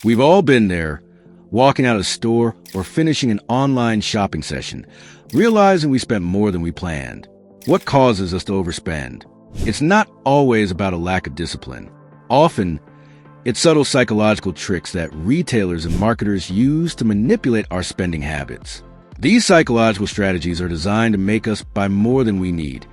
We've all been there, walking out of a store or finishing an online shopping session, realizing we spent more than we planned. What causes us to overspend? It's not always about a lack of discipline. Often, it's subtle psychological tricks that retailers and marketers use to manipulate our spending habits. These psychological strategies are designed to make us buy more than we need,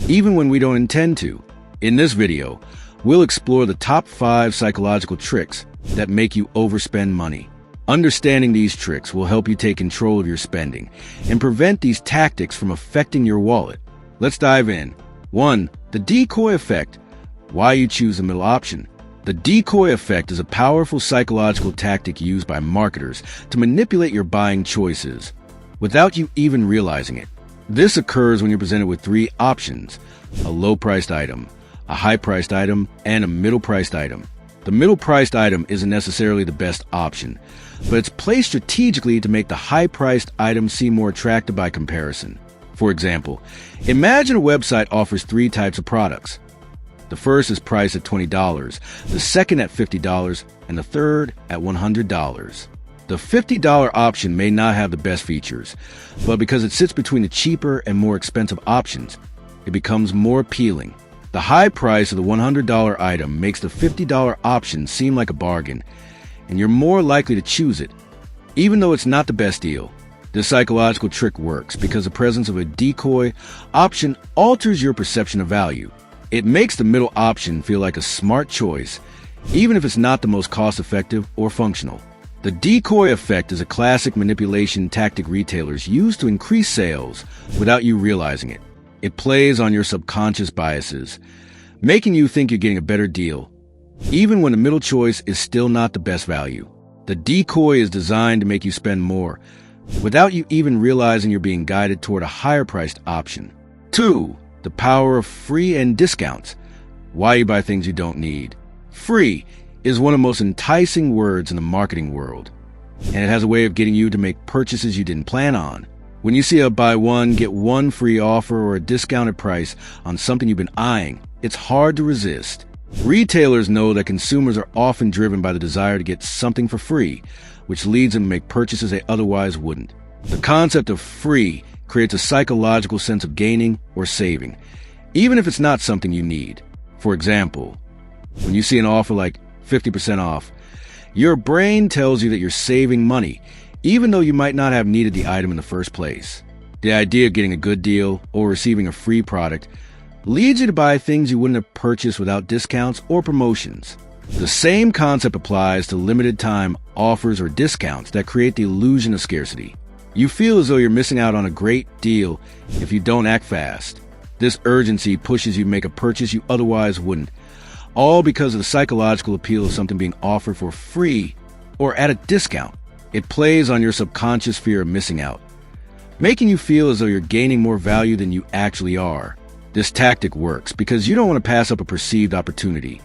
even when we don't intend to. In this video, we'll explore the top 5 psychological tricks that make you overspend money. Understanding these tricks will help you take control of your spending and prevent these tactics from affecting your wallet. Let's dive in. 1. The Decoy Effect. Why you choose the middle option. The decoy effect is a powerful psychological tactic used by marketers to manipulate your buying choices without you even realizing it. This occurs when you're presented with 3 options: a low-priced item, a high-priced item, and a middle-priced item. The middle-priced item isn't necessarily the best option, but it's placed strategically to make the high-priced item seem more attractive by comparison. For example, imagine a website offers 3 types of products. The first is priced at $20, the second at $50, and the third at $100. The $50 option may not have the best features, but because it sits between the cheaper and more expensive options, it becomes more appealing. The high price of the $100 item makes the $50 option seem like a bargain, and you're more likely to choose it, even though it's not the best deal. This psychological trick works because the presence of a decoy option alters your perception of value. It makes the middle option feel like a smart choice, even if it's not the most cost-effective or functional. The decoy effect is a classic manipulation tactic retailers use to increase sales without you realizing it. It plays on your subconscious biases, making you think you're getting a better deal, even when the middle choice is still not the best value. The decoy is designed to make you spend more, without you even realizing you're being guided toward a higher-priced option. 2. The power of free and discounts. Why you buy things you don't need. Free is one of the most enticing words in the marketing world, and it has a way of getting you to make purchases you didn't plan on. When you see a buy one, get one free offer or a discounted price on something you've been eyeing, it's hard to resist. Retailers know that consumers are often driven by the desire to get something for free, which leads them to make purchases they otherwise wouldn't. The concept of free creates a psychological sense of gaining or saving, even if it's not something you need. For example, when you see an offer like 50% off, your brain tells you that you're saving money, even though you might not have needed the item in the first place. The idea of getting a good deal or receiving a free product leads you to buy things you wouldn't have purchased without discounts or promotions. The same concept applies to limited time offers or discounts that create the illusion of scarcity. You feel as though you're missing out on a great deal if you don't act fast. This urgency pushes you to make a purchase you otherwise wouldn't, all because of the psychological appeal of something being offered for free or at a discount. It plays on your subconscious fear of missing out, making you feel as though you're gaining more value than you actually are. This tactic works because you don't want to pass up a perceived opportunity,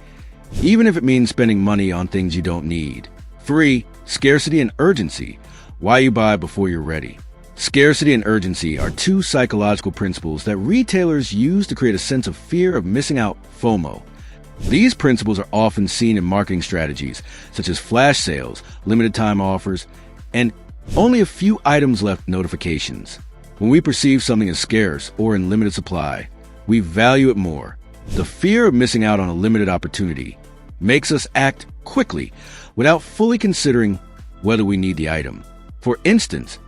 even if it means spending money on things you don't need. 3. Scarcity and Urgency. Why you buy before you're ready. Scarcity and urgency are 2 psychological principles that retailers use to create a sense of fear of missing out, FOMO. These principles are often seen in marketing strategies, such as flash sales, limited time offers, and only a few items left notifications. When we perceive something as scarce or in limited supply, we value it more. The fear of missing out on a limited opportunity makes us act quickly without fully considering whether we need the item. For instance,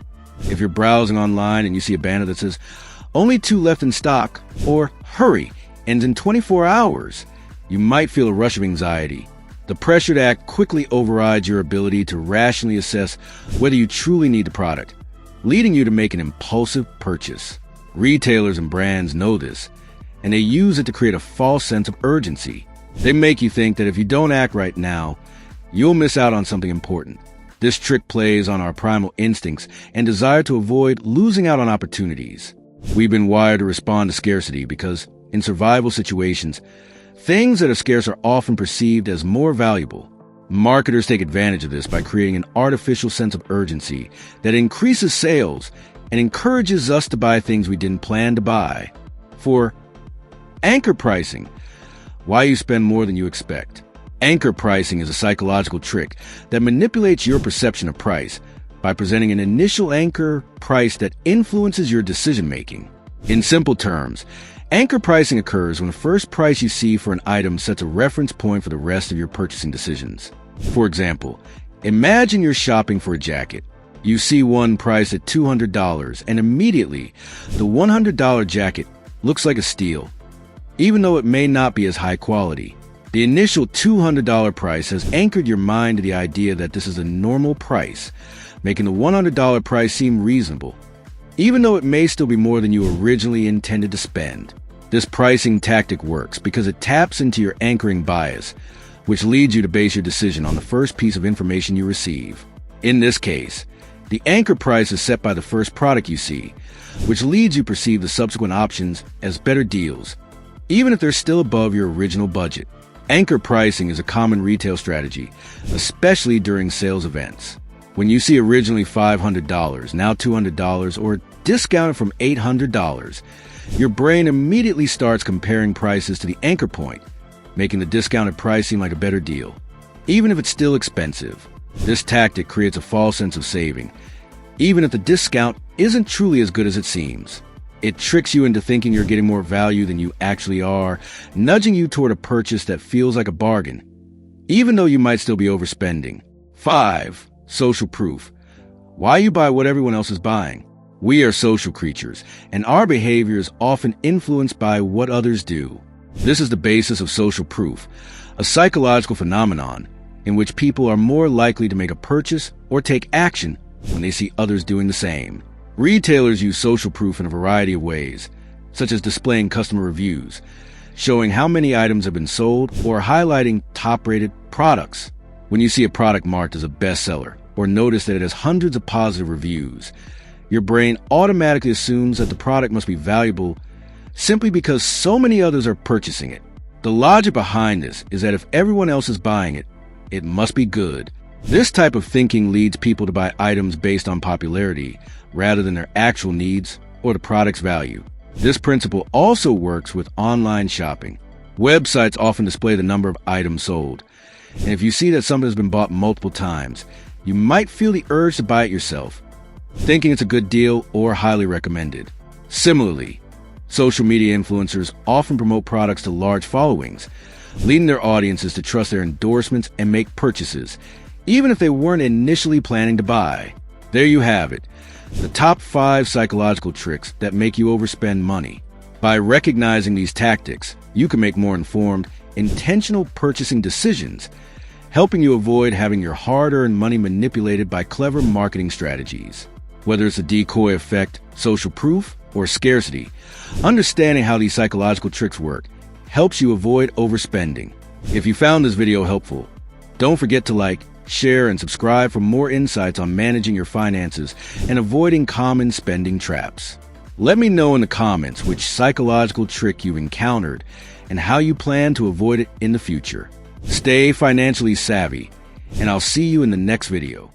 if you're browsing online and you see a banner that says, "Only 2 left in stock," or "Hurry, ends in 24 hours," you might feel a rush of anxiety. The pressure to act quickly overrides your ability to rationally assess whether you truly need the product, leading you to make an impulsive purchase. Retailers and brands know this, and they use it to create a false sense of urgency. They make you think that if you don't act right now, you'll miss out on something important. This trick plays on our primal instincts and desire to avoid losing out on opportunities. We've been wired to respond to scarcity because, in survival situations, things that are scarce are often perceived as more valuable. Marketers take advantage of this by creating an artificial sense of urgency that increases sales and encourages us to buy things we didn't plan to buy. 4. Anchor pricing. Why you spend more than you expect. Anchor pricing is a psychological trick that manipulates your perception of price by presenting an initial anchor price that influences your decision-making. In simple terms, anchor pricing occurs when the first price you see for an item sets a reference point for the rest of your purchasing decisions. For example, imagine you're shopping for a jacket. You see one priced at $200, and immediately, the $100 jacket looks like a steal, even though it may not be as high quality. The initial $200 price has anchored your mind to the idea that this is a normal price, making the $100 price seem reasonable, even though it may still be more than you originally intended to spend. This pricing tactic works because it taps into your anchoring bias, which leads you to base your decision on the first piece of information you receive. In this case, the anchor price is set by the first product you see, which leads you to perceive the subsequent options as better deals, even if they're still above your original budget. Anchor pricing is a common retail strategy, especially during sales events. When you see originally $500, now $200, or discounted from $800, your brain immediately starts comparing prices to the anchor point, making the discounted price seem like a better deal, even if it's still expensive. This tactic creates a false sense of saving, even if the discount isn't truly as good as it seems. It tricks you into thinking you're getting more value than you actually are, nudging you toward a purchase that feels like a bargain, even though you might still be overspending. 5. Social proof. Why you buy what everyone else is buying. We are social creatures, and our behavior is often influenced by what others do. This is the basis of social proof, a psychological phenomenon in which people are more likely to make a purchase or take action when they see others doing the same. Retailers use social proof in a variety of ways, such as displaying customer reviews, showing how many items have been sold, or highlighting top-rated products. When you see a product marked as a bestseller, or notice that it has hundreds of positive reviews, your brain automatically assumes that the product must be valuable simply because so many others are purchasing it. The logic behind this is that if everyone else is buying it, it must be good. This type of thinking leads people to buy items based on popularity rather than their actual needs or the product's value. This principle also works with online shopping. Websites often display the number of items sold, and if you see that something has been bought multiple times, you might feel the urge to buy it yourself, thinking it's a good deal or highly recommended. Similarly, social media influencers often promote products to large followings, leading their audiences to trust their endorsements and make purchases, even if they weren't initially planning to buy. There you have it, the top 5 psychological tricks that make you overspend money. By recognizing these tactics, you can make more informed, intentional purchasing decisions, helping you avoid having your hard-earned money manipulated by clever marketing strategies. Whether it's a decoy effect, social proof, or scarcity, understanding how these psychological tricks work helps you avoid overspending. If you found this video helpful, don't forget to like, share, and subscribe for more insights on managing your finances and avoiding common spending traps. Let me know in the comments which psychological trick you've encountered and how you plan to avoid it in the future. Stay financially savvy, and I'll see you in the next video.